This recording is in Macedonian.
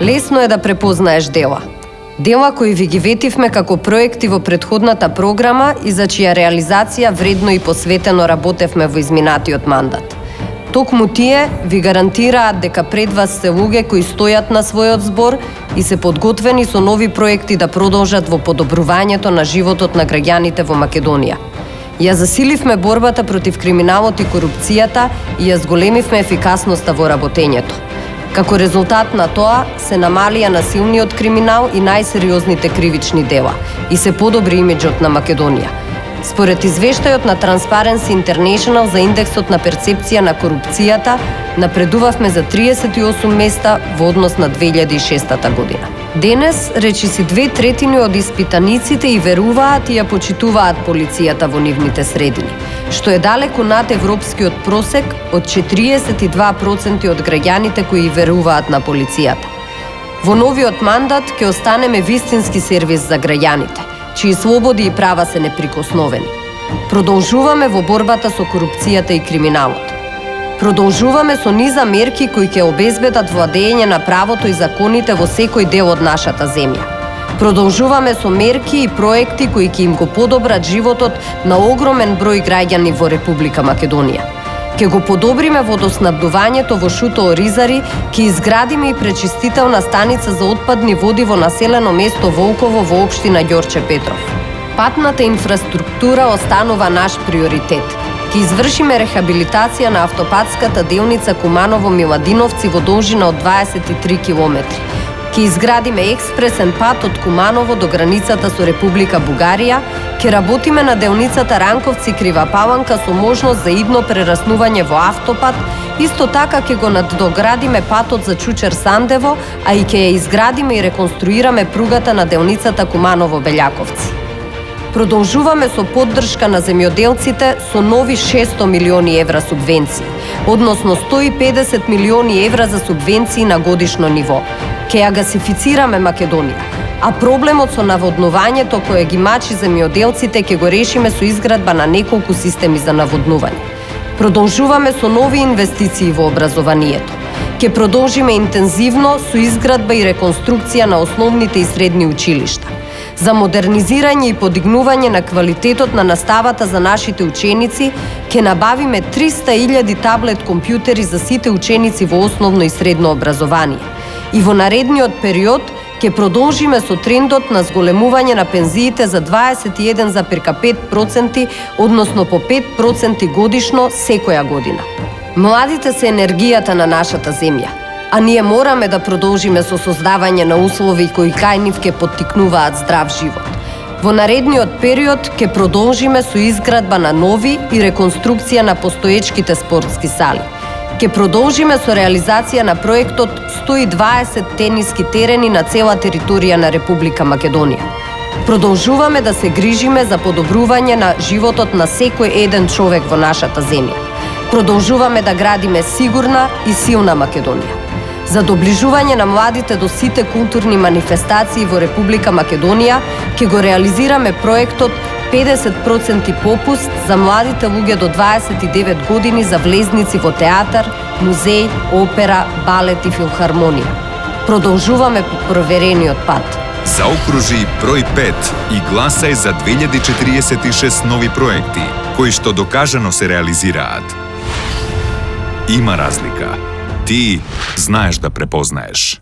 Лесно е да препознаеш дела. Дела кои ви ги ветивме како проекти во претходната програма и за чија реализација вредно и посветено работевме во изминатиот мандат. Токму тие ви гарантираат дека пред вас се луѓе кои стојат на својот збор и се подготвени со нови проекти да продолжат во подобрувањето на животот на граѓаните во Македонија. Ја засиливме борбата против криминалот и корупцијата и ја зголемивме ефикасноста во работењето. Како резултат на тоа се намалија насилниот криминал и најсериозните кривични дела и се подобри имиџот на Македонија. Според извештајот на Transparency International за индексот на перцепција на корупцијата, напредувавме за 38 места во однос на 2006 година. Денес, речиси 2/3 од испитаниците и веруваат и ја почитуваат полицијата во нивните средини, што е далеку над европскиот просек од 42% од граѓаните кои веруваат на полицијата. Во новиот мандат ќе останеме вистински сервис за граѓаните, чии слободи и права се неприкосновени. Продолжуваме во борбата со корупцијата и криминалот. Продолжуваме со низа мерки кои ќе обезбедат владење на правото и законите во секој дел од нашата земја. Продолжуваме со мерки и проекти кои ќе им го подобрат животот на огромен број граѓани во Република Македонија. Ке го подобриме водоснабдувањето во Шуто Оризари, ке изградиме и пречистителна станица за отпадни води во населено место Волково во општина Ѓорче Петров. Патната инфраструктура останува наш приоритет. Ке извршиме рехабилитација на автопатската делница Куманово-Миладиновци во должина од 23 километри. Ке изградиме експресен пат од Куманово до границата со Република Бугарија, ке работиме на делницата Ранковци-Крива Паланка со можност за идно прераснување во автопат, исто така ке го наддоградиме патот за Чучер-Сандево, а и ке ја изградиме и реконструираме пругата на делницата Куманово-Белјаковци. Продолжуваме со поддршка на земјоделците со нови 600 милиони евра субвенции, односно 150 милиони евра за субвенции на годишно ниво. Ке ја гасифицираме Македонија, а проблемот со наводнувањето кој ги мачи земјоделците ке го решиме со изградба на неколку системи за наводнување. Продолжуваме со нови инвестиции во образованието. Ке продолжиме интензивно со изградба и реконструкција на основните и средни училишта. За модернизирање и подигнување на квалитетот на наставата за нашите ученици, ке набавиме 300.000 таблет компјутери за сите ученици во основно и средно образование. И во наредниот период ке продолжиме со трендот на зголемување на пензиите за 21,5%, односно по 5% годишно секоја година. Младите се енергијата на нашата земја, а ние мораме да продолжиме со создавање на услови кои кај нив ке поттикнуваат здрав живот. Во наредниот период ке продолжиме со изградба на нови и реконструкција на постоечките спортски сали. Ке продолжиме со реализација на проектот 120 тениски терени на цела територија на Република Македонија. Продолжуваме да се грижиме за подобрување на животот на секој еден човек во нашата земја. Продолжуваме да градиме сигурна и силна Македонија. За доближување на младите до сите културни манифестации во Република Македонија, ке го реализираме проектот 50% попуст за младите луѓе до 29 години за влезници во театар, музеј, опера, балет и филхармонија. Продолжуваме по проверениот пат. Заокружи број 5 и гласај за 2046 нови проекти, кои што докажано се реализираат. Има разлика. Ти знаеш да препознаеш.